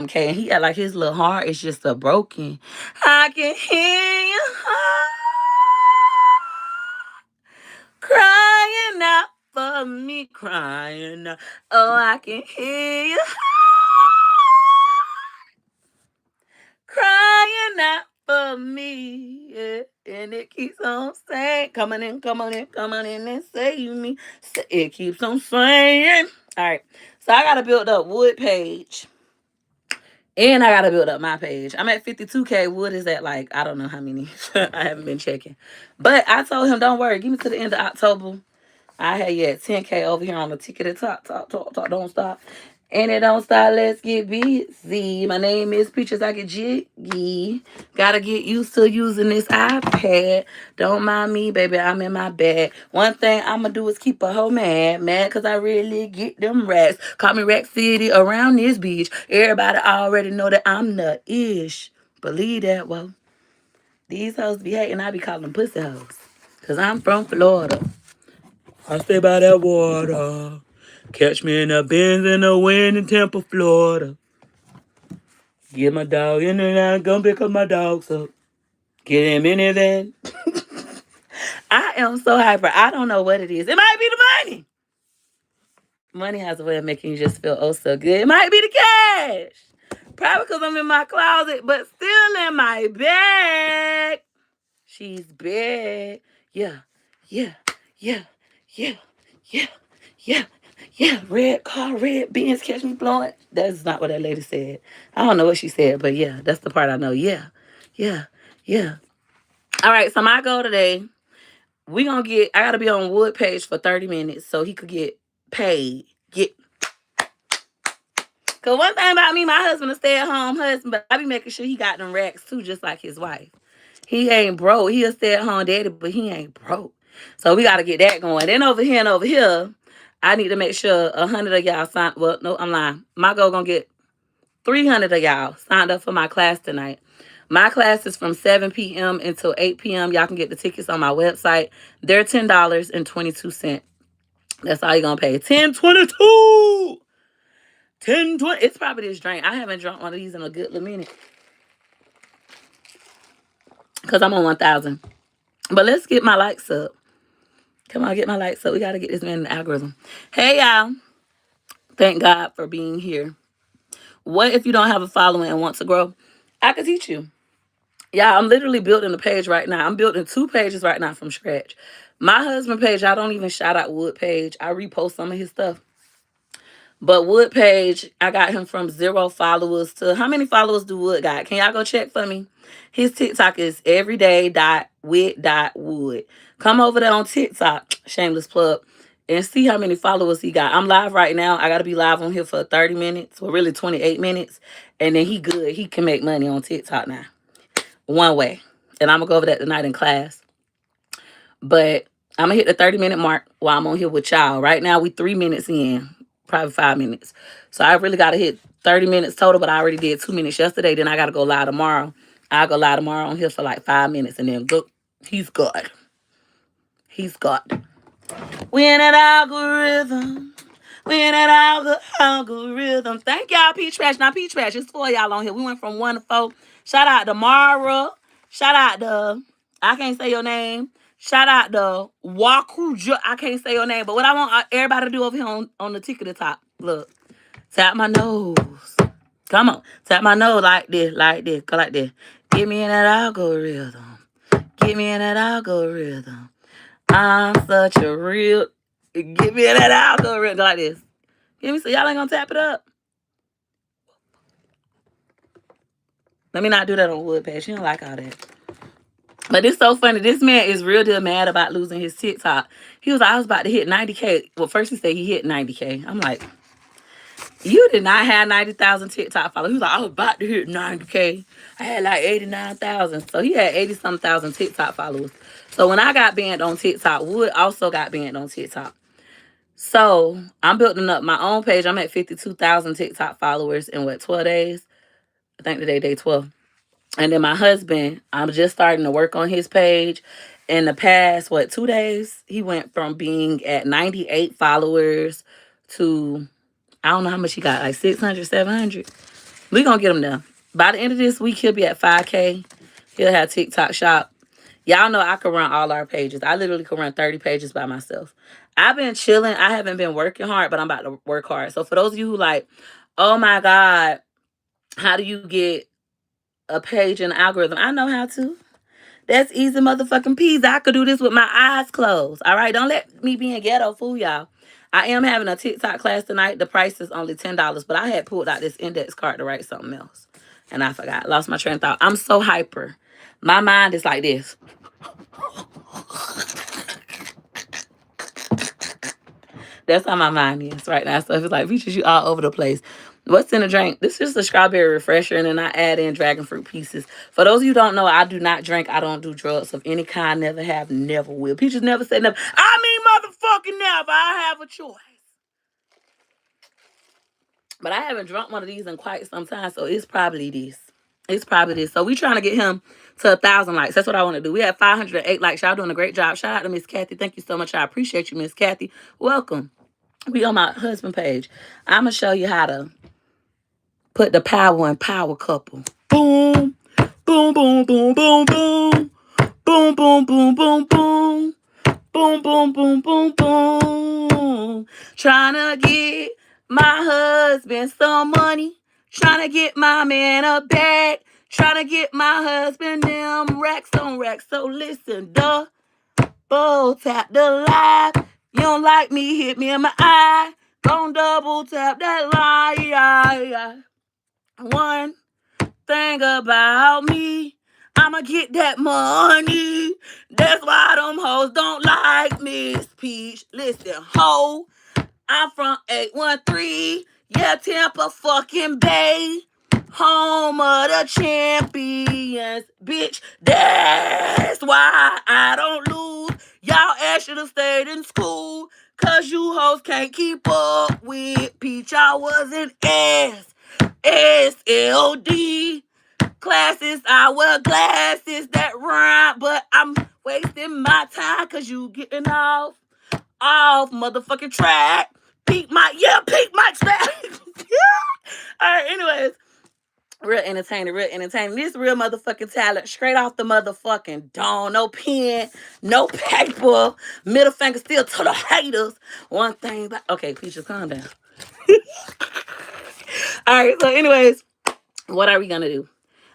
Okay, and he act like his little heart is just a broken. I can hear your heart crying out for me, crying out. Oh, I can hear you crying out for me. Yeah. And it keeps on saying, coming in, coming in, coming in and save me. It keeps on saying. All right. So I got to build up Wood page. And I got to build up my page. I'm at 52K. Wood is at like, I don't know how many. I haven't been checking. But I told him, don't worry. Give me to the end of October. I had you at 10K over here on the ticket at top, don't stop. And it don't stop, let's get busy. My name is Peaches, I get jiggy. Gotta get used to using this iPad. Don't mind me, baby, I'm in my bag. One thing I'ma do is keep a hoe mad. Mad cause I really get them racks. Call me Rack City around this beach. Everybody already know that I'm the ish. Believe that, well. These hoes be hating, I be calling them pussy hoes. Cause I'm from Florida. I stay by that water. Catch me in the bins in the wind in Tampa, Florida. Get my dog in and I'm gonna pick up my dogs up. Get him in there then. I am so hyper. I don't know what it is. It might be the money. Money has a way of making you just feel oh so good. It might be the cash. Probably because I'm in my closet, but still in my bag. She's big. Yeah, yeah, yeah, yeah, yeah, yeah, yeah. Red car, red beans, catch me blowing. That's not what that lady said. I don't know what she said, but yeah, that's the part I know. Yeah, yeah, yeah. All right, so my goal today, I got to be on Wood page for 30 minutes so he could get paid. Because one thing about me, my husband a stay-at-home husband, but I be making sure he got them racks too, just like his wife. He ain't broke. He a stay-at-home daddy, but he ain't broke. So we got to get that going. Then over here and over here, I need to make sure 100 of y'all sign. Well, no, I'm lying. My goal going to get 300 of y'all signed up for my class tonight. My class is from 7 p.m. until 8 p.m. Y'all can get the tickets on my website. They're $10.22. That's all you're going to pay. 10.22. 10.20. It's probably this drink. I haven't drunk one of these in a good little minute. Because I'm on 1,000. But let's get my likes up. Come on, get my likes up. We got to get this man in the algorithm. Hey, y'all. Thank God for being here. What if you don't have a following and want to grow? I could teach you. Yeah, I'm literally building a page right now. I'm building 2 pages right now from scratch. My husband page, I don't even shout out Wood page. I repost some of his stuff. But Wood page, I got him from 0 followers to how many followers do Wood got? Can y'all go check for me? His TikTok is everyday.wit.wood. Come over there on TikTok, shameless plug, and see how many followers he got. I'm live right now. I got to be live on here for 30 minutes, or really 28 minutes. And then he good. He can make money on TikTok now. One way. And I'm going to go over that tonight in class. But I'm going to hit the 30-minute mark while I'm on here with y'all. Right now, we 3 minutes in. Probably 5 minutes. So I really got to hit 30 minutes total, but I already did 2 minutes yesterday. Then I got to go live tomorrow. I'll go live tomorrow on here for like 5 minutes. And then look, he's good. He's good. We in that algorithm. We in that algorithm. Thank y'all, Peach Trash. Now, Peach Trash, it's for y'all on here. We went from 1 to 4. Shout out to Mara. Shout out to, I can't say your name. Shout out to Wakuja. I can't say your name. But what I want everybody to do over here on the ticket at the top. Look. Tap my nose. Come on. Tap my nose like this, like this. Go like this. Get me in that algorithm. Get me in that algorithm. I'm such a real... Get me in that algorithm. Go like this. Give me so y'all ain't gonna tap it up. Let me not do that on Wood page. She don't like all that. But it's so funny. This man is real deal mad about losing his TikTok. He was like, I was about to hit 90K. Well, first he said he hit 90K. I'm like, you did not have 90,000 TikTok followers. He was like, I was about to hit 90K. I had like 89,000. So he had 80-some thousand TikTok followers. So when I got banned on TikTok, Wood also got banned on TikTok. So I'm building up my own page. I'm at 52,000 TikTok followers in 12 days? I think today, day 12. And then my husband, I'm just starting to work on his page. In the past, 2 days, he went from being at 98 followers to, I don't know how much he got, like 600, 700. We gonna get him there. By the end of this week, he'll be at 5K. He'll have TikTok shop. Y'all know I can run all our pages. I literally can run 30 pages by myself. I've been chilling. I haven't been working hard, but I'm about to work hard. So for those of you who like, oh my God, how do you get a page in the algorithm? I know how to. That's easy motherfucking peas. I could do this with my eyes closed. All right, don't let me be in ghetto fool y'all. I am having a TikTok class tonight. The price is only $10, but I had pulled out this index card to write something else. And I forgot. Lost my train of thought. I'm so hyper. My mind is like this. That's how my mind is right now. So it's like features you all over the place. What's in the drink? This is a strawberry refresher, and then I add in dragon fruit pieces. For those of you who don't know, I do not drink. I don't do drugs of any kind. Never have, never will. Peaches never said never. I mean motherfucking never. I have a choice. But I haven't drunk one of these in quite some time, so it's probably this. It's probably this. So we trying to get him to 1,000 likes. That's what I want to do. We have 508 likes. Y'all doing a great job. Shout out to Miss Kathy. Thank you so much. I appreciate you, Miss Kathy. Welcome. We on my husband page. I'm going to show you how to put the power in power couple. Boom. Boom, boom, boom, boom, boom. Boom, boom, boom, boom, boom. Boom, boom, boom, boom, boom. Trying to get my husband some money. Trying to get my man a bag. Trying to get my husband them racks on racks. So listen, double tap the live. You don't like me, hit me in my eye. Don't double tap that lie. One thing about me, I'ma get that money. That's why them hoes don't like Miss Peach. Listen, ho, I'm from 813. Yeah, Tampa fucking Bay. Home of the champions, bitch. That's why I don't lose. Y'all ass should have stayed in school. Cause you hoes can't keep up with Peach. I was an SLD. Classes, I wear glasses that rhyme. But I'm wasting my time cause you getting off motherfucking track. Peak Mike back. All right, anyways. Real entertaining. This real motherfucking talent. Straight off the motherfucking dome. No pen, no paper. Middle finger still to the haters. One thing about... Okay, Peaches, calm down. All right, so anyways, what are we going to do?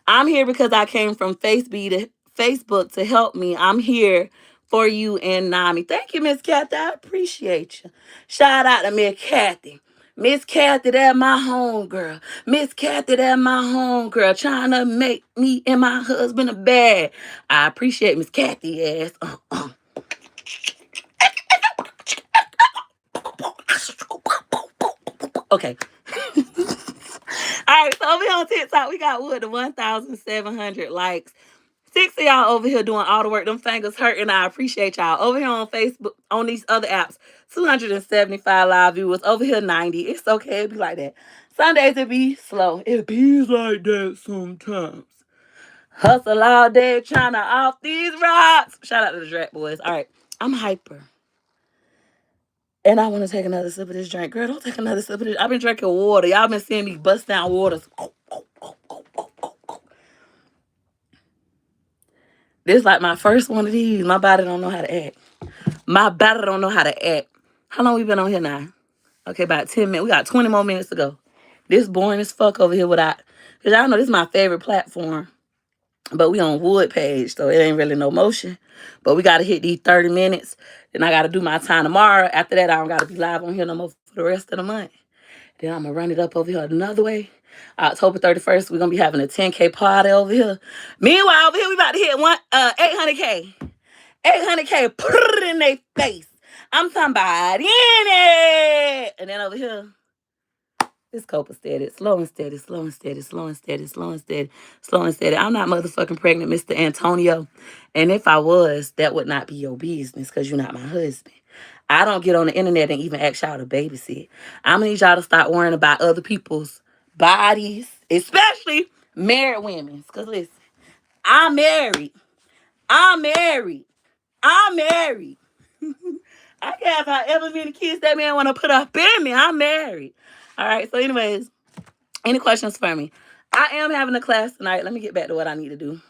I'm here because I came from Facebook to help me. I'm here for you and Nami. Thank you, Miss Kathy. I appreciate you. Shout out to Miss Kathy. Miss Kathy, that my homegirl. Miss Kathy, that my homegirl. Trying to make me and my husband a bad. I appreciate Miss Kathy ass. Okay. All right, so over here on TikTok, we got the 1,700 likes. 6 of y'all over here doing all the work. Them fingers hurting. I appreciate y'all. Over here on Facebook, on these other apps, 275 live viewers. Over here, 90. It's okay. It be like that. Some days it be slow. It be like that sometimes. Hustle all day trying to off these rocks. Shout out to the Drac Boys. All right. I'm hyper. And I want to take another sip of this drink. Girl, don't take another sip of this. I've been drinking water. Y'all been seeing me bust down waters. This is like my first one of these. My body don't know how to act. How long we been on here now? Okay, about 10 minutes. We got 20 more minutes to go. This boring as fuck over here without... Because y'all know this is my favorite platform. But we on Wood page, so it ain't really no motion. But we got to hit these 30 minutes. Then I got to do my time tomorrow. After that, I don't got to be live on here no more for the rest of the month. Then I'm going to run it up over here another way. October 31st, we're going to be having a 10K party over here. Meanwhile, over here, we about to hit 800K. 800K, put it in their face. I'm talking about in it. And then over here, this copa steady. Slow and steady. I'm not motherfucking pregnant, Mr. Antonio. And if I was, that would not be your business because you're not my husband. I don't get on the internet and even ask y'all to babysit. I'm going to need y'all to start worrying about other people's bodies, especially married women. Because listen, I'm married. I can have however many kids that man want to put up in me. I'm married. All right. So anyways, any questions for me? I am having a class tonight. Let me get back to what I need to do.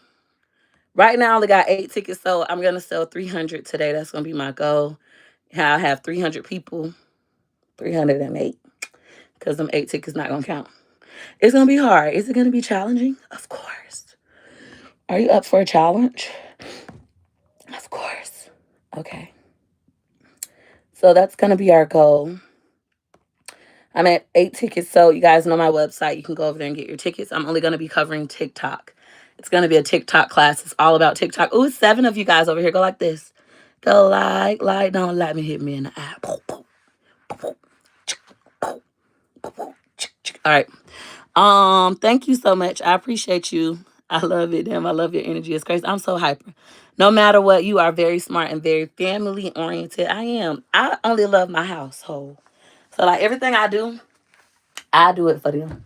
Right now, I only got 8 tickets sold. I'm going to sell 300 today. That's going to be my goal. I'll have 300 people, 308, because them 8 tickets not going to count. It's going to be hard. Is it going to be challenging? Of course. Are you up for a challenge? Of course. Okay. So that's going to be our goal. I'm at 8 tickets. So you guys know my website. You can go over there and get your tickets. I'm only going to be covering TikTok. It's going to be a TikTok class. It's all about TikTok. Oh, 7 of you guys over here. Go like this. Go like, don't let me hit me in the eye. All right. Thank you so much. I appreciate you. I love it. Damn, I love your energy. It's crazy. I'm so hyper. No matter what, you are very smart and very family oriented. I am. I only love my household. So like everything I do it for them.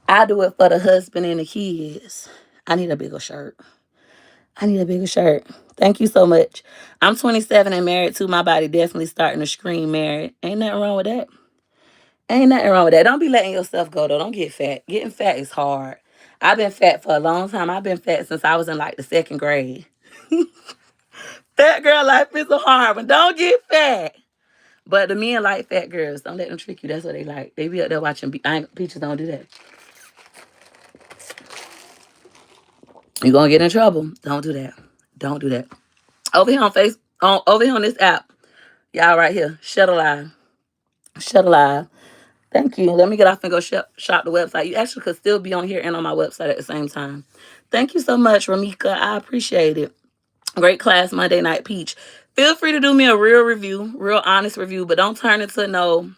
I do it for the husband and the kids. I need a bigger shirt. Thank you so much. I'm 27 and married too. My body definitely starting to scream married. Ain't nothing wrong with that. Don't be letting yourself go, though. Don't get fat. Getting fat is hard. I've been fat for a long time. I've been fat since I was in like the 2nd grade. Fat girl life is a hard one. Don't get fat. But the men like fat girls. Don't let them trick you. That's what they like. They be up there watching. Peaches don't do that. You're going to get in trouble. Don't do that. Don't do that. Over here over here on this app, y'all right here. Shut alive. Thank you. Let me get off and go shop the website. You actually could still be on here and on my website at the same time. Thank you so much, Ramika. I appreciate it. Great class, Monday Night Peach. Feel free to do me a real honest review, but don't turn it to no,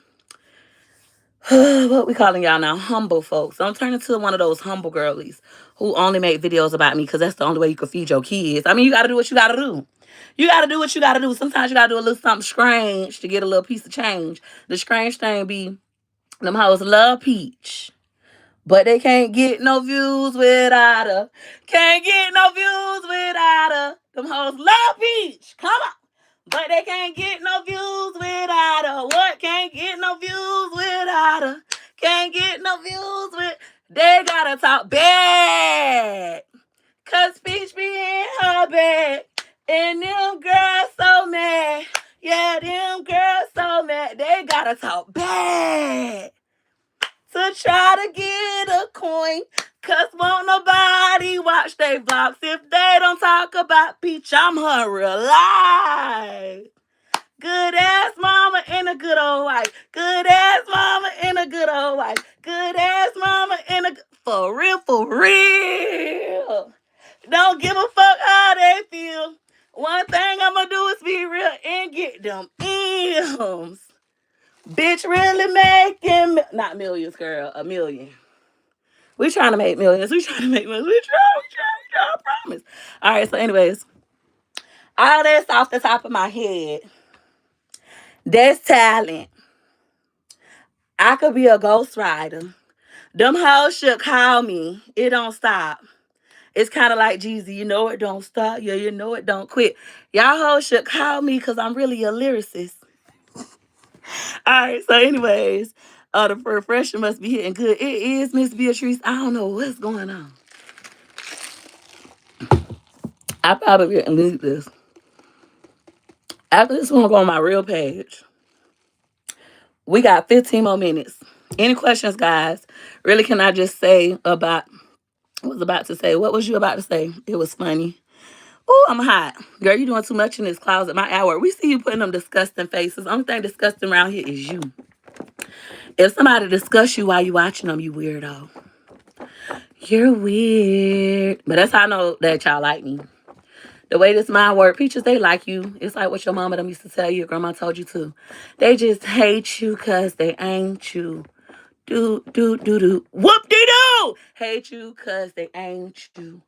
what we calling y'all now, humble folks. Don't turn it to one of those humble girlies who only make videos about me because that's the only way you can feed your kids. I mean, you got to do what you got to do. You got to do what you got to do. Sometimes you got to do a little something strange to get a little piece of change. The strange thing be, them hoes love Peach, but they can't get no views without her. Can't get no views without her. Them hoes love Peach. Come on. But they can't get no views without her. What? Can't get no views without her. Can't get no views with... They gotta talk bad. Cause Peach be in her bed. And them girls so mad. Yeah, them girls so mad. They gotta talk bad to try to get a coin. Cause won't nobody watch they vlogs if they don't talk about Peach. I'm her real life. Good ass mama and a good old wife. Good ass mama and a good old wife. Good ass mama and a... For real, for real. Don't give a fuck how they feel. One thing I'm gonna do is be real and get them M's. Bitch really making... Not millions, girl. A million. We trying to make millions. We trying, I promise. All right, so anyways. All that's off the top of my head. That's talent. I could be a ghostwriter. Them hoes should call me. It don't stop. It's kind of like Jeezy. You know it don't stop. Yeah, you know it don't quit. Y'all hoes should call me because I'm really a lyricist. All right, so anyways, the refresher must be hitting good. It is Miss Beatrice. I don't know what's going on. I probably didn't need this. After this one, I'll go on my real page. We got 15 more minutes. Any questions, guys? Really, can I just say about... was about to say. What was you about to say? It was funny. Oh, I'm hot. Girl, you doing too much in this closet. My hour. We see you putting them disgusting faces. Only thing disgusting around here is you. If somebody discuss you while you watching them, you weirdo. You're weird. But that's how I know that y'all like me. The way this mind work, Peaches, they like you. It's like what your mama them used to tell you. Your grandma told you too. They just hate you because they ain't you. Do. Whoop-de-doo. Hate you because they ain't you.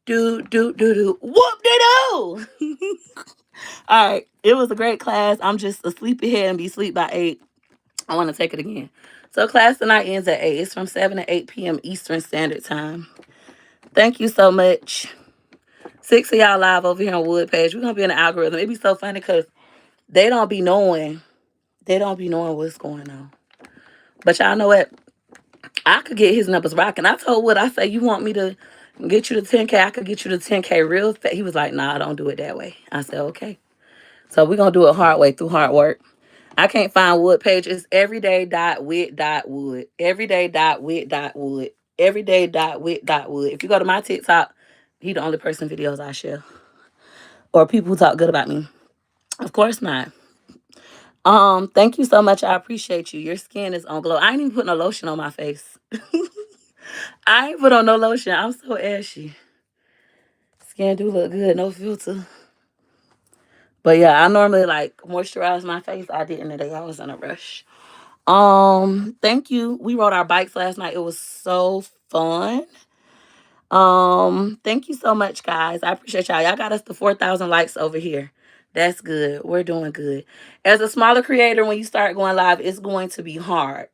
Do. Whoop-de-doo. All right. It was a great class. I'm just a sleepyhead and be asleep by 8. I want to take it again. So class tonight ends at 8. It's from 7 to 8 p.m. Eastern Standard Time. Thank you so much. 6 of y'all live over here on Wood page. We're going to be in the algorithm. It'd be so funny because they don't be knowing. What's going on. But y'all know what? I could get his numbers rocking. I told Wood, I say, you want me to get you to 10K? I could get you to 10K real fast. He was like, nah, don't do it that way. I said, okay. So we're going to do it hard way through hard work. I can't find Wood page. It's everyday.wit.wood. Everyday.wit.wood. Everyday.wit.wood. If you go to my TikTok, he the only person videos I share. Or people who talk good about me. Of course not. Thank you so much. I appreciate you. Your skin is on glow. I ain't even put no lotion on my face. I ain't put on no lotion. I'm so ashy. Skin do look good, no filter. But yeah, I normally like moisturize my face. I didn't today. I was in a rush. Thank you. We rode our bikes last night. It was so fun. Thank you so much, guys. I appreciate y'all. Y'all got us to 4,000 likes over here. That's good. We're doing good. As a smaller creator, when you start going live, it's going to be hard.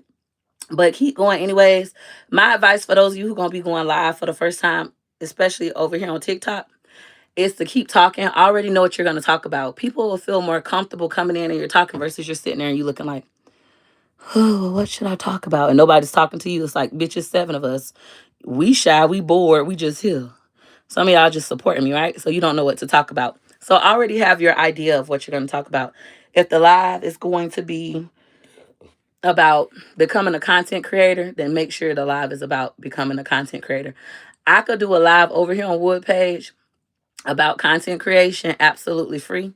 But keep going anyways. My advice for those of you who are going to be going live for the first time, especially over here on TikTok, is to keep talking. I already know what you're going to talk about. People will feel more comfortable coming in and you're talking versus you're sitting there and you looking like, oh, what should I talk about? And nobody's talking to you. It's like, bitch, it's 7 of us. We shy, we bored, we just here. Some of y'all just supporting me, right? So you don't know what to talk about. So I already have your idea of what you're going to talk about. If the live is going to be about becoming a content creator, then make sure the live is about becoming a content creator. I could do a live over here on Wood page about content creation absolutely free,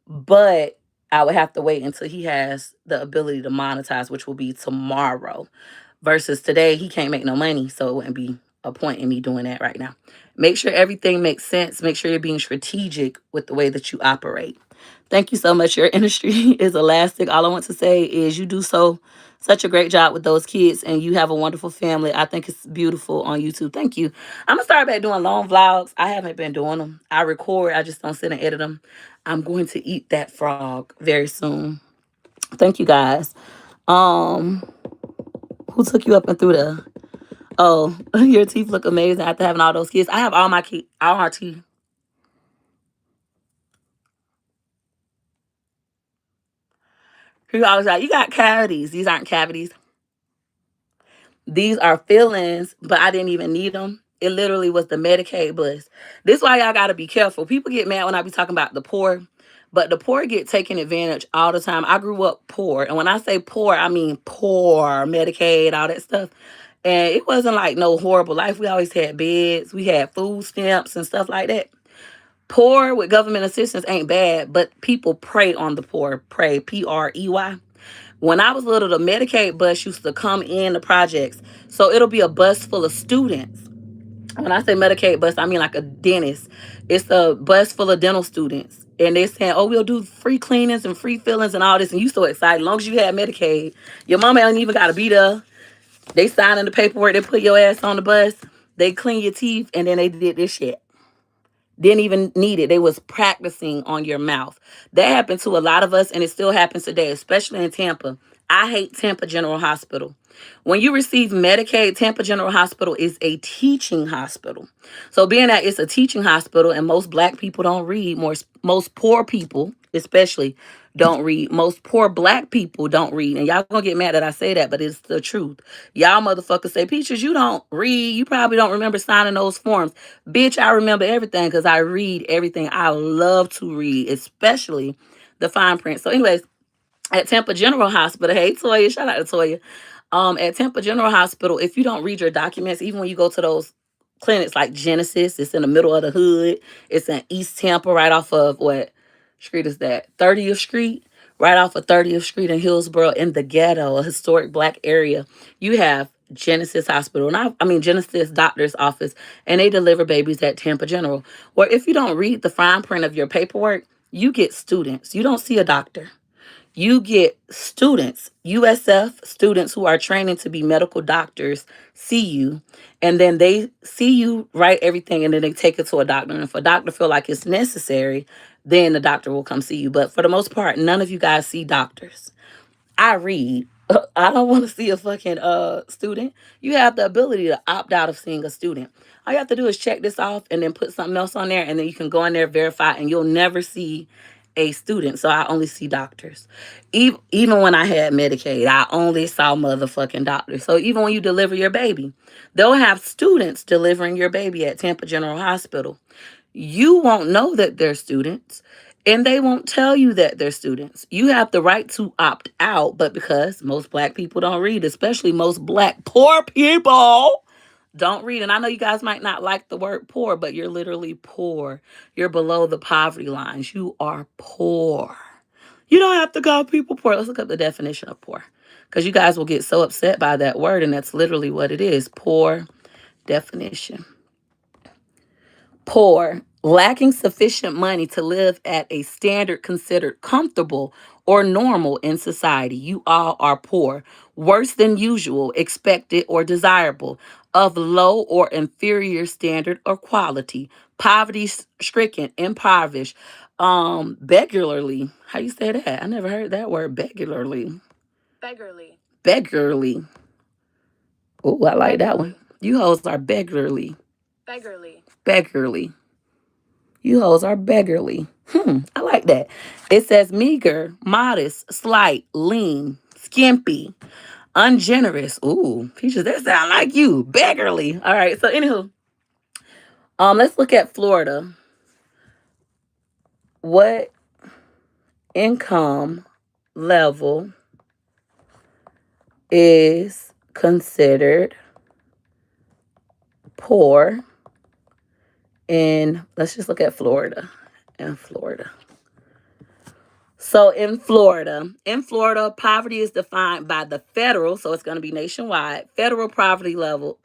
but I would have to wait until he has the ability to monetize, which will be tomorrow. Versus today, he can't make no money, so it wouldn't be a point in me doing that right now. Make sure everything makes sense. Make sure you're being strategic with the way that you operate. Thank you so much. Your industry is elastic. All I want to say is you do such a great job with those kids and you have a wonderful family. I think it's beautiful on YouTube. Thank you. I'm going to start back doing long vlogs. I haven't been doing them. I record. I just don't sit and edit them. I'm going to eat that frog very soon. Thank you guys. Um, who took you up and through the... Oh, your teeth look amazing after having all those kids. I have all our teeth. People always like, you got cavities. These aren't cavities. These are fillings, but I didn't even need them. It literally was the Medicaid bus. This is why y'all got to be careful. People get mad when I be talking about the poor, but the poor get taken advantage all the time. I grew up poor. And when I say poor, I mean poor, Medicaid, all that stuff. And it wasn't like no horrible life. We always had beds. We had food stamps and stuff like that. Poor with government assistance ain't bad, but people prey on the poor. Prey, Prey. When I was little, the Medicaid bus used to come in the projects. So it'll be a bus full of students. When I say Medicaid bus, I mean like a dentist. It's a bus full of dental students. And they're saying, oh, we'll do free cleanings and free fillings and all this. And you so excited. As long as you had Medicaid, your mama ain't even got to be there. They sign in the paperwork. They put your ass on the bus. They clean your teeth. And then they did this shit. Didn't even need it. They was practicing on your mouth. That happened to a lot of us, and it still happens today, especially in Tampa. I hate Tampa General Hospital. When you receive Medicaid, Tampa General Hospital is a teaching hospital. So being that it's a teaching hospital and most black people don't read, most poor people especially don't read, most poor black people don't read. And y'all gonna get mad that I say that, but it's the truth. Y'all motherfuckers say, Peaches, you don't read. You probably don't remember signing those forms. Bitch, I remember everything because I read everything. I love to read, especially the fine print. So anyways, at Tampa General Hospital, hey, Toya, shout out to Toya. At Tampa General Hospital, if you don't read your documents, even when you go to those clinics like Genesis, it's in the middle of the hood. It's in East Tampa, right off of what street is that? 30th Street, right off of 30th Street in Hillsborough, in the ghetto, a historic black area. You have Genesis Hospital, and I mean Genesis Doctor's Office, and they deliver babies at Tampa General. Or if you don't read the fine print of your paperwork, you get students. You don't see a doctor. You get students, USF students who are training to be medical doctors, see you, and then they see you write everything, and then they take it to a doctor. And if a doctor feel like it's necessary, then the doctor will come see you. But for the most part, none of you guys see doctors. I read. I don't want to see a fucking student. You have the ability to opt out of seeing a student. All you have to do is check this off and then put something else on there, and then you can go in there, verify, and you'll never see a student, so I only see doctors. Even when I had Medicaid, I only saw motherfucking doctors. So even when you deliver your baby, they'll have students delivering your baby at Tampa General Hospital. You won't know that they're students, and they won't tell you that they're students. You have the right to opt out, but because most black people don't read, especially most black poor people don't read. And I know you guys might not like the word poor, but you're literally poor. You're below the poverty lines. You are poor. You don't have to call people poor. Let's look up the definition of poor, because you guys will get so upset by that word, and that's literally what it is. Poor definition. Poor, lacking sufficient money to live at a standard considered comfortable or normal in society. You all are poor, worse than usual, expected, or desirable, of low or inferior standard or quality, poverty stricken, impoverished, beggarly. How you say that? I never heard that word, beggarly. Beggarly. Beggarly. Oh, I like that one. You hoes are beggarly. Beggarly. Beggarly. You hoes are beggarly. I like that. It says meager, modest, slight, lean, skimpy, ungenerous. Ooh, Peaches, that sound like you. Beggarly. All right. So anywho, let's look at Florida. What income level is considered poor in, let's just look at Florida. In Florida. So in Florida, poverty is defined by the federal, so it's going to be nationwide, federal poverty level,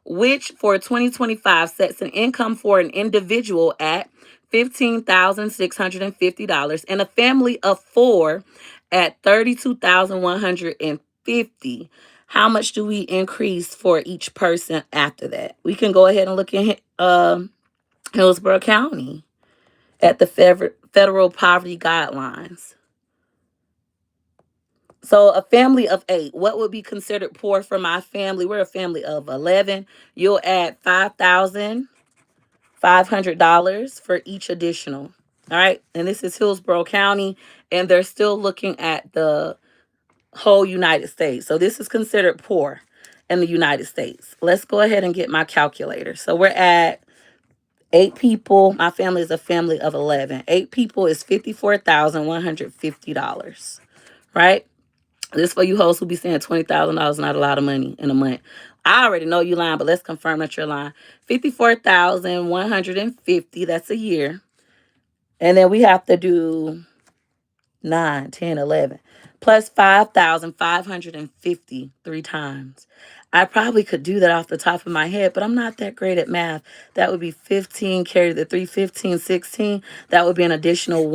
which for 2025 sets an income for an individual at $15,650 and a family of four at $32,150. How much do we increase for each person after that? We can go ahead and look at Hillsborough County at the federal poverty guidelines. So a family of 8, what would be considered poor for my family? We're a family of 11. You'll add $5,500 for each additional. All right. And this is Hillsborough County, and they're still looking at the whole United States. So this is considered poor in the United States. Let's go ahead and get my calculator. So we're at 8 people. My family is a family of 11. 8 people is $54,150. Right? This for you hosts who be saying $20,000 not a lot of money in a month. I already know you lying, but let's confirm that you're lying. 54,150. That's a year. And then we have to do 9, 10, 11, plus 5,550 3 times. I probably could do that off the top of my head, but I'm not that great at math. That would be 15 carry the 3, 15, 16. That would be an additional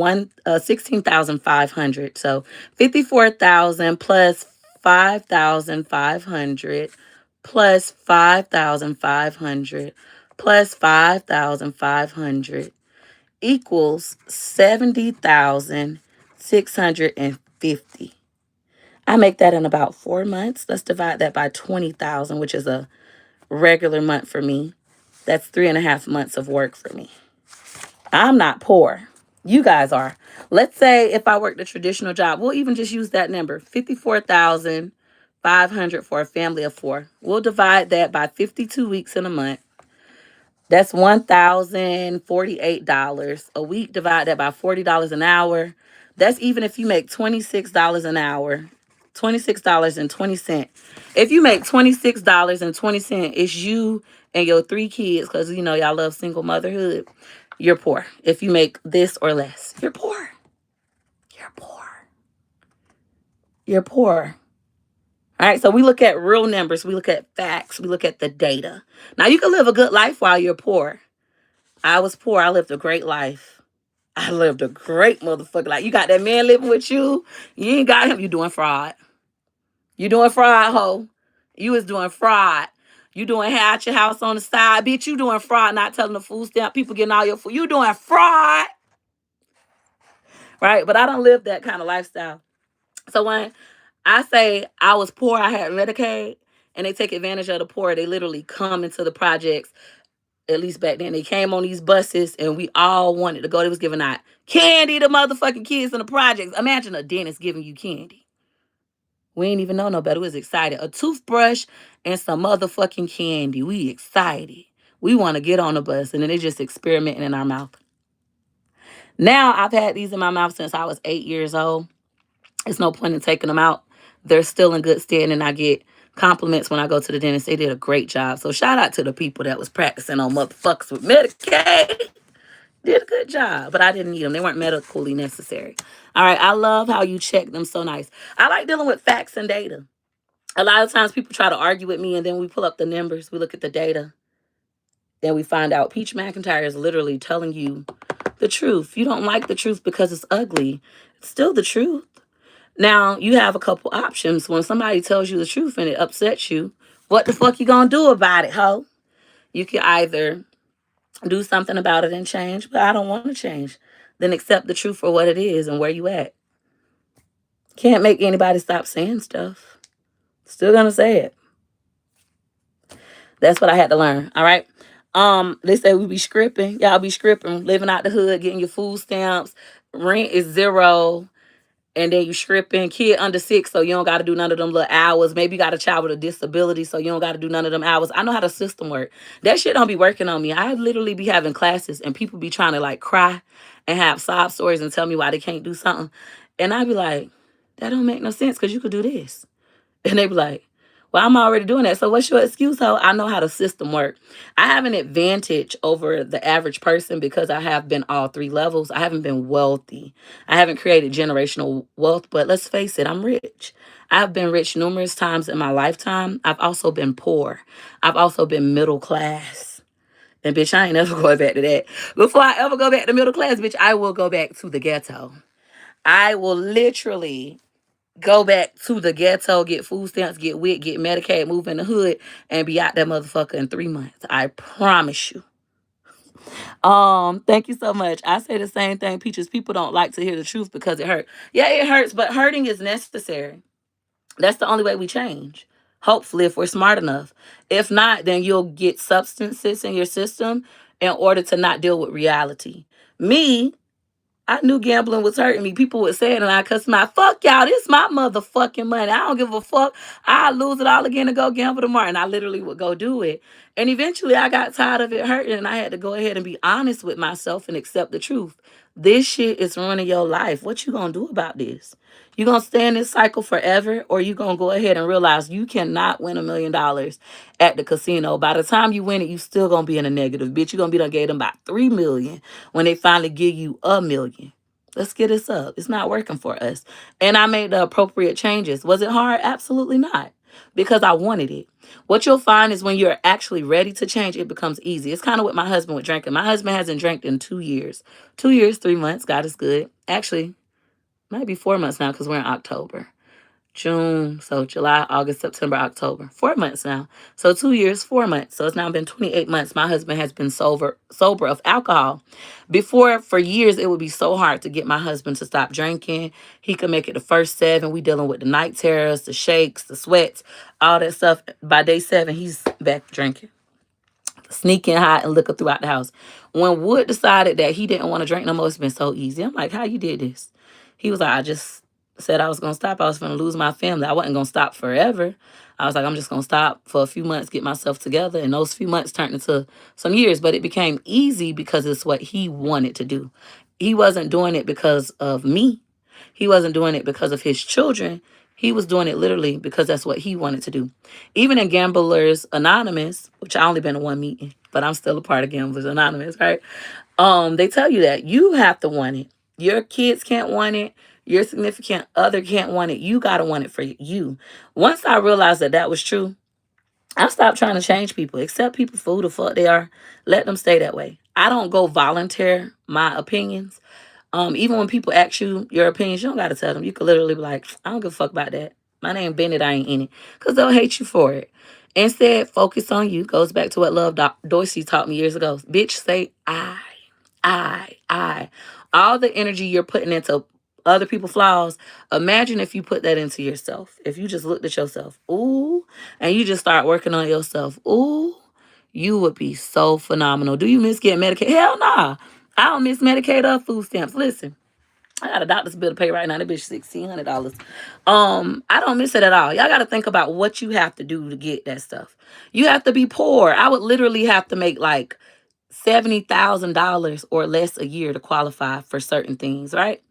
16,500. So 54,000 plus 5,500 plus 5,500 plus 5,500 equals 70,650. I make that in about 4 months. Let's divide that by 20,000, which is a regular month for me. That's 3.5 months of work for me. I'm not poor. You guys are. Let's say if I worked a traditional job, we'll even just use that number, 54,500 for a family of 4. We'll divide that by 52 weeks in a month. That's $1,048 a week. Divide that by $40 an hour. That's even if you make $26 an hour, $26.20. If you make $26.20, it's you and your 3 kids, because you know y'all love single motherhood. You're poor. If you make this or less, you're poor. You're poor. You're poor. All right, so we look at real numbers. We look at facts. We look at the data. Now, you can live a good life while you're poor. I was poor. I lived a great life. I lived a great motherfucker life. You got that man living with you. You ain't got him. You doing fraud. You doing fraud, ho. You was doing fraud. You doing hair at your house on the side. Bitch, you doing fraud, not telling the food stamp. People getting all your food. You doing fraud. Right? But I don't live that kind of lifestyle. So when I say I was poor, I had Medicaid, and they take advantage of the poor. They literally come into the projects At least back then, they came on these buses and we all wanted to go. They was giving out candy to motherfucking kids in the projects. Imagine a dentist giving you candy. We ain't even know no better. We was excited. A toothbrush and some motherfucking candy. We excited. We want to get on the bus. And then they just experimenting in our mouth. Now I've had these in my mouth since I was 8 years old. It's no point in taking them out. They're still in good stead, and I get compliments when I go to the dentist. They did a great job. So shout out to the people that was practicing on motherfuckers with Medicaid. Did a good job, but I didn't need them. They weren't medically necessary. All right, I love how you check them so nice. I like dealing with facts and data. A lot of times people try to argue with me, and then we pull up the numbers, we look at the data, then we find out Peach McIntyre is literally telling you the truth. You don't like the truth because it's ugly. It's still the truth. Now, you have a couple options. When somebody tells you the truth and it upsets you, what the fuck you gonna do about it, ho? You can either do something about it and change, but I don't want to change. Then accept the truth for what it is and where you at. Can't make anybody stop saying stuff. Still gonna say it. That's what I had to learn. All right. They say we be scripting. Y'all be scripting, living out the hood, getting your food stamps. Rent is zero. And then you scripting, kid under 6, so you don't got to do none of them little hours. Maybe you got a child with a disability, so you don't got to do none of them hours. I know how the system work. That shit don't be working on me. I literally be having classes and people be trying to like cry and have sob stories and tell me why they can't do something. And I be like, that don't make no sense because you could do this. And they be like, well, I'm already doing that. So what's your excuse? Ho? I know how the system works. I have an advantage over the average person because I have been all three levels. I haven't been wealthy. I haven't created generational wealth, but let's face it, I'm rich. I've been rich numerous times in my lifetime. I've also been poor. I've also been middle class. And bitch, I ain't never going back to that. Before I ever go back to middle class, bitch, I will go back to the ghetto. I will literally go back to the ghetto, get food stamps, get WIC, get Medicaid, move in the hood, and be out that motherfucker in 3 months. I promise you. Thank you so much. I say the same thing, Peaches. People don't like to hear the truth because it hurts. Yeah, it hurts, but hurting is necessary. That's the only way we change. Hopefully, if we're smart enough. If not, then you'll get substances in your system in order to not deal with reality. Me, I knew gambling was hurting me. People would say it and I cuss them out. Fuck y'all, this my motherfucking money. I don't give a fuck. I'll lose it all again and go gamble tomorrow. And I literally would go do it. And eventually I got tired of it hurting and I had to go ahead and be honest with myself and accept the truth. This shit is ruining your life. What you gonna do about this? You gonna stay in this cycle forever, or you gonna go ahead and realize you cannot win $1 million at the casino? By the time you win it, you still gonna be in a negative. Bitch, you gonna be done gave them about 3 million when they finally give you 1 million. Let's get this up. It's not working for us. And I made the appropriate changes. Was it hard? Absolutely not. Because I wanted it. What you'll find is when you're actually ready to change, it becomes easy. It's kind of what my husband with drinking. My husband hasn't drank in 2 years. 2 years, 3 months. God is good. Actually, might be 4 months now because we're in October. June, so July, August, September, October. 4 months now. So 2 years, 4 months. So it's now been 28 months. My husband has been sober of alcohol. Before, for years, it would be so hard to get my husband to stop drinking. He could make it the first 7. We dealing with the night terrors, the shakes, the sweats, all that stuff. By day 7, he's back drinking, sneaking hot and liquor throughout the house. When Wood decided that he didn't want to drink no more, it's been so easy. I'm like, how you did this? He was like, I just said I was going to stop. I was going to lose my family. I wasn't going to stop forever. I was like, I'm just going to stop for a few months, get myself together. And those few months turned into some years, but it became easy because it's what he wanted to do. He wasn't doing it because of me. He wasn't doing it because of his children. He was doing it literally because that's what he wanted to do. Even in Gamblers Anonymous, which I only been to one meeting, but I'm still a part of Gamblers Anonymous, right? They tell you that you have to want it. Your kids can't want it. Your significant other can't want it. You gotta want it for you. Once I realized that that was true, I stopped trying to change people. Accept people for who the fuck they are. Let them stay that way. I don't go volunteer my opinions. Even when people ask you your opinions, you don't gotta tell them. You could literally be like, I don't give a fuck about that. My name Bennett, I ain't in it. Because they'll hate you for it. Instead, focus on you. Goes back to what Love Dorsey taught me years ago. Bitch, say I. All the energy you're putting into other people's flaws, imagine if you put that into yourself. If you just looked at yourself, ooh, and you just start working on yourself, ooh, You would be so phenomenal. Do you miss getting Medicaid? Hell nah. I don't miss Medicaid or food stamps. Listen, I got a doctor's bill to pay right now. That bitch $1,600. I don't miss it at all. Y'all got to think about what you have to do to get that stuff. You have to be poor. I would literally have to make like $70,000 or less a year to qualify for certain things, right?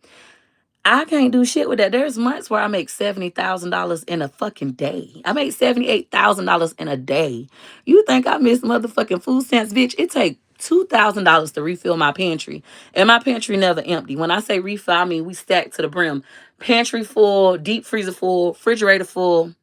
I can't do shit with that. There's months where I make $70,000 in a fucking day. I make $78,000 in a day. You think I miss motherfucking food stamps, bitch? It take $2,000 to refill my pantry, and my pantry never empty. When I say refill, I mean we stack to the brim. Pantry full, deep freezer full, refrigerator full.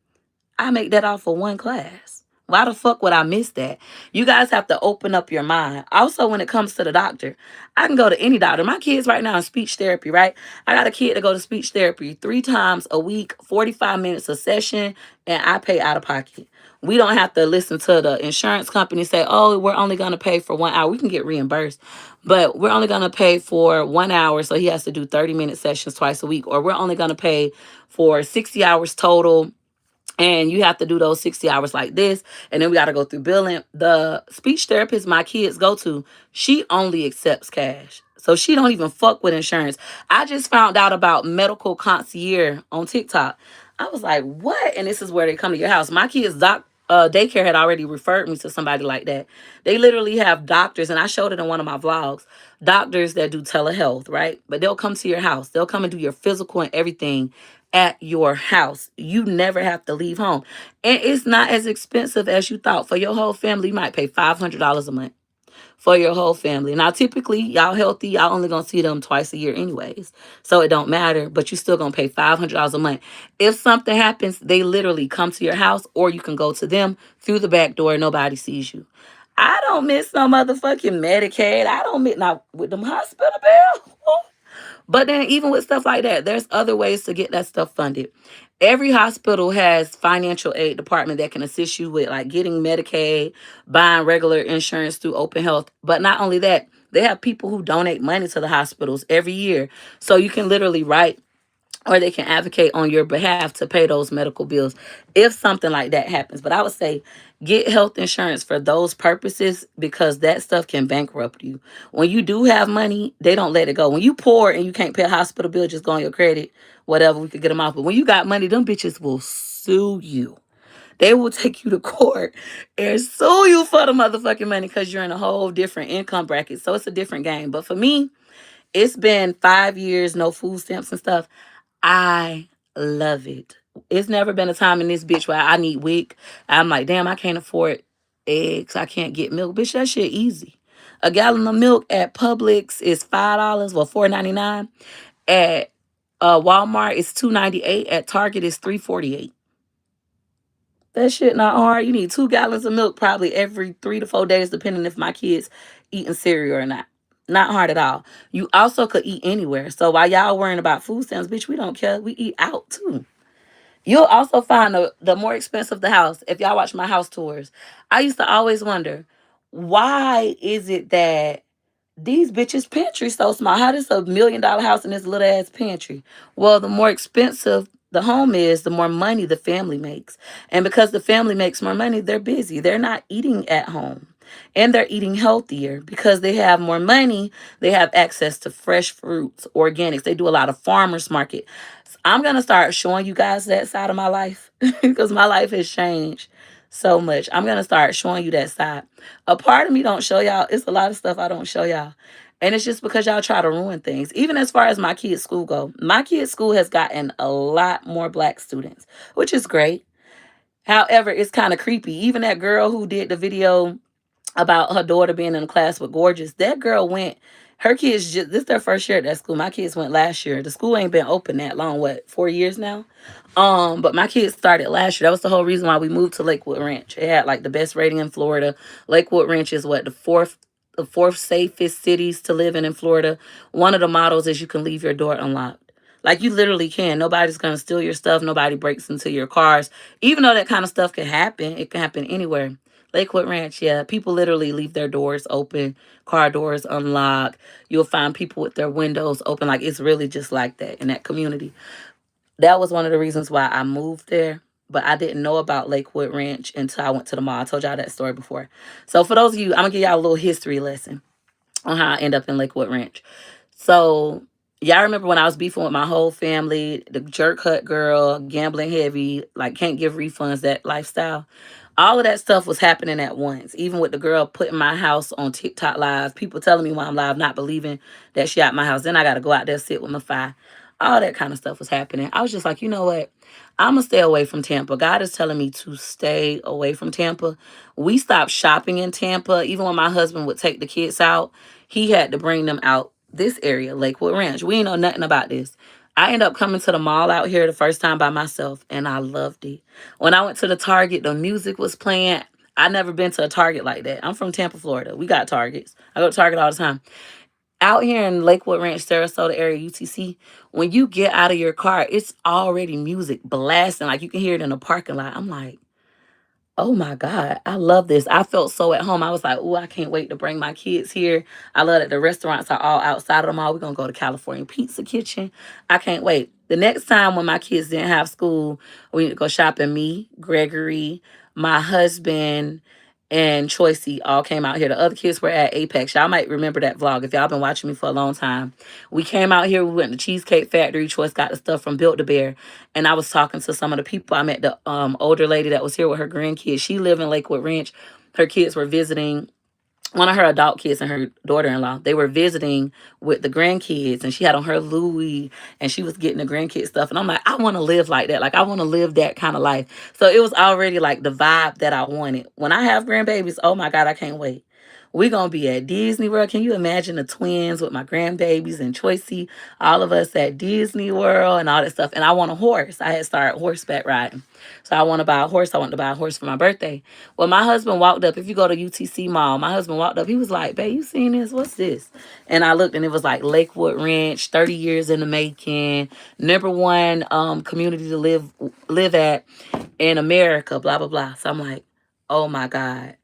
I make that off for one class. Why the fuck would I miss that? You guys have to open up your mind. Also, when it comes to the doctor, I can go to any doctor. My kids right now in speech therapy, right? I got a kid to go to speech therapy 3 times a week, 45 minutes a session, and I pay out of pocket. We don't have to listen to the insurance company say, oh, we're only going to pay for 1 hour. We can get reimbursed, but we're only going to pay for 1 hour. So he has to do 30-minute sessions twice a week, or we're only going to pay for 60 hours total, and you have to do those 60 hours like this, and then we got to go through billing. The speech therapist my kids go to, she only accepts cash, so she don't even fuck with insurance. I just found out about medical concierge on TikTok. I was like, what? And this is where they come to your house. My kids daycare had already referred me to somebody like that. They literally have doctors, and I showed it in one of my vlogs, doctors that do telehealth, right? But they'll come to your house, they'll come and do your physical and everything at your house. You never have to leave home. And it's not as expensive as you thought. For your whole family, you might pay $500 a month for your whole family. Now, typically, y'all healthy, y'all only gonna see them twice a year anyways. So it don't matter, but you still gonna pay $500 a month. If something happens, they literally come to your house, or you can go to them through the back door. Nobody sees you. I don't miss no motherfucking Medicaid. I don't miss, not with them hospital bills. But then even with stuff like that, there's other ways to get that stuff funded. Every hospital has financial aid department that can assist you with like getting Medicaid, buying regular insurance through Open Health. But not only that, they have people who donate money to the hospitals every year. So you can literally write, or they can advocate on your behalf to pay those medical bills if something like that happens. But I would say get health insurance for those purposes, because that stuff can bankrupt you. When you do have money, they don't let it go. When you poor and you can't pay a hospital bill, just go on your credit, whatever, we could get them off. But when you got money, them bitches will sue you. They will take you to court and sue you for the motherfucking money, because you're in a whole different income bracket. So it's a different game. But for me, it's been 5 years, no food stamps and stuff. I love it. It's never been a time in this bitch where I need WIC. I'm like, damn, I can't afford eggs. I can't get milk. Bitch, that shit easy. A gallon of milk at Publix is $5, well, $4.99. At Walmart, it's $2.98. At Target, it's $3.48. That shit not hard. You need 2 gallons of milk probably every 3 to 4 days, depending if my kids eating cereal or not. Not hard at all. You also could eat anywhere. So while y'all worrying about food stamps, bitch, we don't care. We eat out too. You'll also find the more expensive the house. If y'all watch my house tours, I used to always wonder, why is it that these bitches pantry so small? How does $1 million house in this little ass pantry? Well, the more expensive the home is, the more money the family makes. And because the family makes more money, they're busy. They're not eating at home. And they're eating healthier because they have more money. They have access to fresh fruits, organics. They do a lot of farmers market. So I'm going to start showing you guys that side of my life because my life has changed so much. I'm going to start showing you that side. A part of me don't show y'all. It's a lot of stuff I don't show y'all. And it's just because y'all try to ruin things. Even as far as my kids' school go, my kids' school has gotten a lot more black students, which is great. However, it's kind of creepy. Even that girl who did the video about her daughter being in a class with Gorgeous, that girl went, her kids, just, this is their first year at that school. My kids went last year. The school ain't been open that long, what, 4 years now? But my kids started last year. That was the whole reason why we moved to Lakewood Ranch. It had like the best rating in Florida. Lakewood Ranch is what, the fourth safest cities to live in Florida. One of the models is you can leave your door unlocked. Like you literally can. Nobody's gonna steal your stuff. Nobody breaks into your cars. Even though that kind of stuff can happen, it can happen anywhere. Lakewood Ranch, yeah. People literally leave their doors open, car doors unlocked. You'll find people with their windows open. Like it's really just like that in that community. That was one of the reasons why I moved there. but I didn't know about Lakewood Ranch until I went to the mall. I told y'all that story before. So for those of you, I'm gonna give y'all a little history lesson on how I end up in Lakewood Ranch. So y'all remember when I was beefing with my whole family, the jerk hut girl, gambling heavy, like can't give refunds, that lifestyle. All of that stuff was happening at once. Even with the girl putting my house on TikTok live, people telling me when I'm live, not believing that she at my house. Then I got to go out there sit with my fi. All that kind of stuff was happening. I was just like, you know what? I'm gonna stay away from Tampa. God is telling me to stay away from Tampa. We stopped shopping in Tampa. Even when my husband would take the kids out, he had to bring them out this area, Lakewood Ranch. We ain't know nothing about this. I ended up coming to the mall out here the first time by myself, and I loved it. When I went to the Target, the music was playing. I never been to a Target like that. I'm from Tampa, Florida. We got Targets. I go to Target all the time. Out here in Lakewood Ranch, Sarasota area, UTC, when you get out of your car, it's already music blasting. Like you can hear it in the parking lot. I'm like, oh my God, I love this. I felt so at home. I was like, oh, I can't wait to bring my kids here. I love that the restaurants are all outside of the mall. We're going to go to California Pizza Kitchen. I can't wait. The next time when my kids didn't have school, we need to go shopping. Me, Gregory, my husband, and Choicey all came out here. The other kids were at Apex. Y'all might remember that vlog if y'all been watching me for a long time. We came out here. We went to Cheesecake Factory. Choice got the stuff from Built to Bear. And I was talking to some of the people. I met the older lady that was here with her grandkids. She lived in Lakewood Ranch. Her kids were visiting, one of her adult kids and her daughter-in-law. They were visiting with the grandkids, and she had on her Louis, and she was getting the grandkid stuff. And I'm like, I want to live like that. Like I want to live that kind of life. So it was already like the vibe that I wanted. When I have grandbabies, oh my God, I can't wait. We're gonna be at Disney World. Can you imagine the twins with my grandbabies and Choicey, all of us at Disney World and all that stuff? And I want a horse. I had started horseback riding. So I want to buy a horse. I want to buy a horse for my birthday. Well, my husband walked up. If you go to UTC Mall, my husband walked up. He was like, babe, you seen this? What's this? And I looked and it was like Lakewood Ranch, 30 years in the making, number one community to live at in America, blah, blah, blah. So I'm like, oh my God,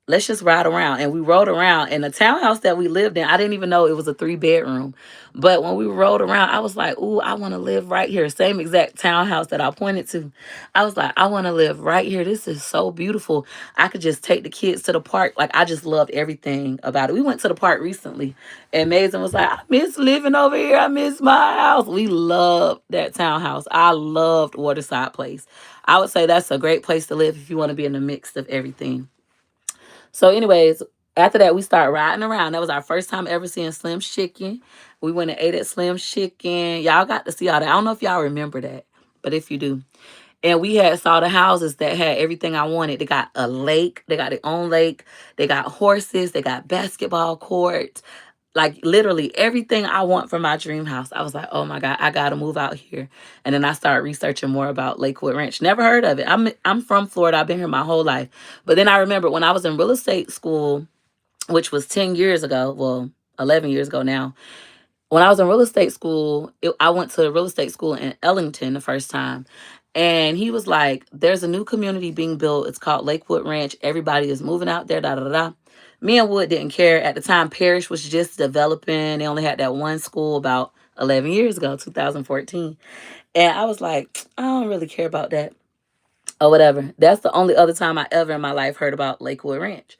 let's just ride around. And we rode around. And the townhouse that we lived in, I didn't even know it was a 3 bedroom. But when we rode around, I was like, ooh, I want to live right here. Same exact townhouse that I pointed to. I was like, I want to live right here. This is so beautiful. I could just take the kids to the park. Like, I just loved everything about it. We went to the park recently, and Mason was like, I miss living over here. I miss my house. We loved that townhouse. I loved Waterside Place. I would say that's a great place to live if you want to be in the mix of everything. So, anyways, after that, we started riding around. That was our first time ever seeing Slim's Chicken. We went and ate at Slim's Chicken. Y'all got to see all that. I don't know if y'all remember that, but if you do. And we had saw the houses that had everything I wanted. They got a lake. They got their own lake. They got horses. They got basketball courts. Like literally everything I want for my dream house. I was like, oh my God, I gotta move out here. And then I started researching more about Lakewood Ranch. Never heard of it. I'm from Florida. I've been here my whole life. But then I remember when I was in real estate school, which was 10 years ago, well, 11 years ago now. When I was in real estate school, I went to real estate school in Ellington the first time. And he was like, there's a new community being built. It's called Lakewood Ranch. Everybody is moving out there, da da da. Me and Wood didn't care. At the time, Parrish was just developing. They only had that one school about 11 years ago, 2014. And I was like, I don't really care about that or whatever. That's the only other time I ever in my life heard about Lakewood Ranch.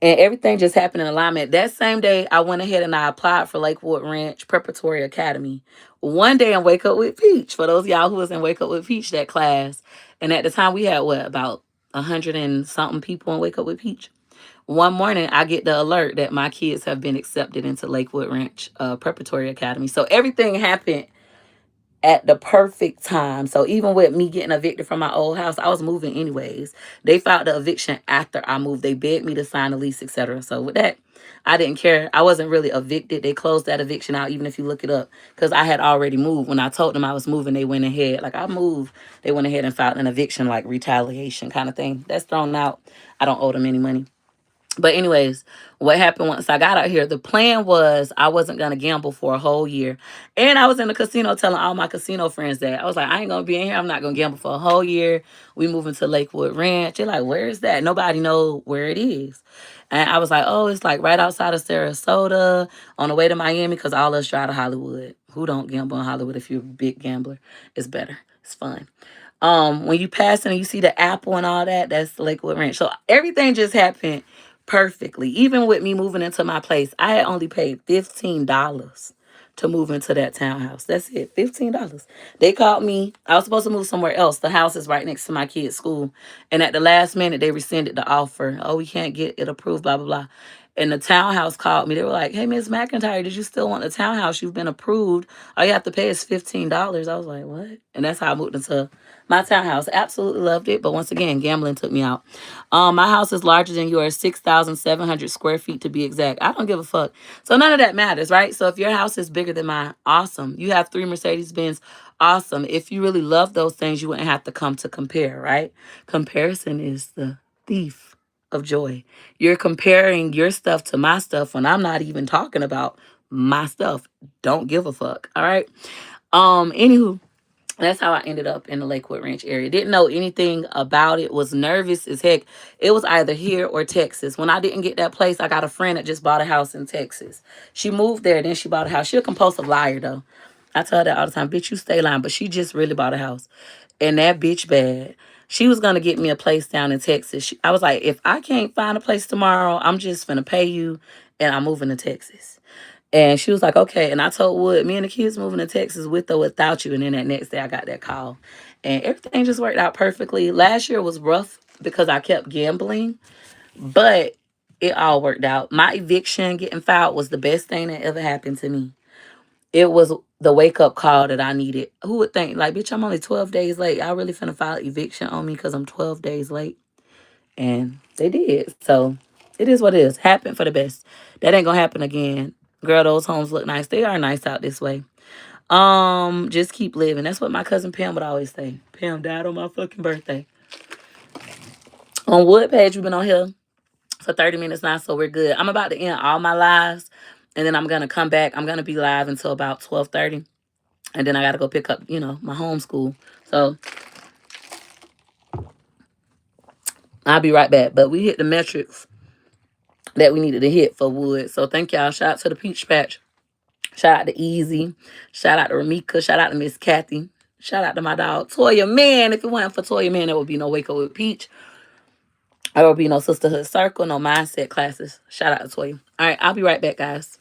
And everything just happened in alignment. That same day, I went ahead and I applied for Lakewood Ranch Preparatory Academy. One day in Wake Up with Peach. For those of y'all who was in Wake Up with Peach, that class. And at the time, we had what, about 100 and something people in Wake Up with Peach. One morning, I get the alert that my kids have been accepted into Lakewood Ranch Preparatory Academy. So everything happened at the perfect time. So even with me getting evicted from my old house, I was moving anyways. They filed the eviction after I moved. They begged me to sign a lease, etc. So with that, I didn't care. I wasn't really evicted. They closed that eviction out, even if you look it up, because I had already moved. When I told them I was moving, they went ahead. Like I moved, they went ahead and filed an eviction, like retaliation kind of thing. That's thrown out. I don't owe them any money. But anyways, what happened once I got out here, the plan was I wasn't going to gamble for a whole year. And I was in the casino telling all my casino friends that. I was like, I ain't going to be in here. I'm not going to gamble for a whole year. We moving to Lakewood Ranch. They're like, where is that? Nobody know where it is. And I was like, oh, it's like right outside of Sarasota on the way to Miami because all us drive to Hollywood. Who don't gamble in Hollywood if you're a big gambler? It's better. It's fun. When you pass and you see the apple and all that, that's Lakewood Ranch. So everything just happened perfectly. Even with me moving into my place, I had only paid $15 to move into that townhouse. That's it, $15. They called me. I was supposed to move somewhere else. The house is right next to my kid's school. And at the last minute, they rescinded the offer. Oh, we can't get it approved, blah, blah, blah. And the townhouse called me. They were like, hey, Miss McIntyre, did you still want the townhouse? You've been approved. All you have to pay is $15. I was like, what? And that's how I moved into my townhouse. Absolutely loved it. But once again, gambling took me out. My house is larger than yours, 6,700 square feet to be exact. I don't give a fuck. So none of that matters, right? So if your house is bigger than mine, awesome. You have 3 Mercedes Benz, awesome. If you really love those things, you wouldn't have to come to compare, right? Comparison is the thief of joy. You're comparing your stuff to my stuff when I'm not even talking about my stuff. Don't give a fuck. All right. Anywho, that's how I ended up in the Lakewood Ranch area. Didn't know anything about it. Was nervous as heck. It was either here or Texas. When I didn't get that place, I got a friend that just bought a house in Texas. She moved there, then she bought a house. She a compulsive liar though. I tell her that all the time. Bitch, you stay lying. But she just really bought a house. And that bitch bad. She was gonna get me a place down in Texas. I was like, if I can't find a place tomorrow, I'm just gonna pay you and I'm moving to Texas. And she was like, okay. And I told Wood, me and the kids moving to Texas with or without you. And then that next day I got that call. And everything just worked out perfectly. Last year was rough because I kept gambling, but it all worked out. My eviction getting filed was the best thing that ever happened to me. It was the wake up call that I needed. Who would think, like, bitch, I'm only 12 days late. I really finna file eviction on me because I'm 12 days late. And they did. So it is what it is. Happened for the best. That ain't gonna happen again. Girl, those homes look nice. They are nice out this way. Just keep living. That's what my cousin Pam would always say. Pam died on my fucking birthday. On Wood Page, we've been on here for 30 minutes now, so we're good. I'm about to end all my lives, and then I'm gonna come back. I'm gonna be live until about 12:30. And then I gotta go pick up, my homeschool. So I'll be right back. But we hit the metrics that we needed to hit for Wood. So thank y'all. Shout out to the Peach Patch. Shout out to Easy. Shout out to Ramika. Shout out to Miss Kathy. Shout out to my dog Toya. Man, if it wasn't for Toya, man, there would be no Wake Up with Peach. There would be no Sisterhood Circle, no mindset classes. Shout out to Toya. All right, I'll be right back, guys.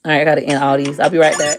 All right, I gotta end all these. I'll be right back.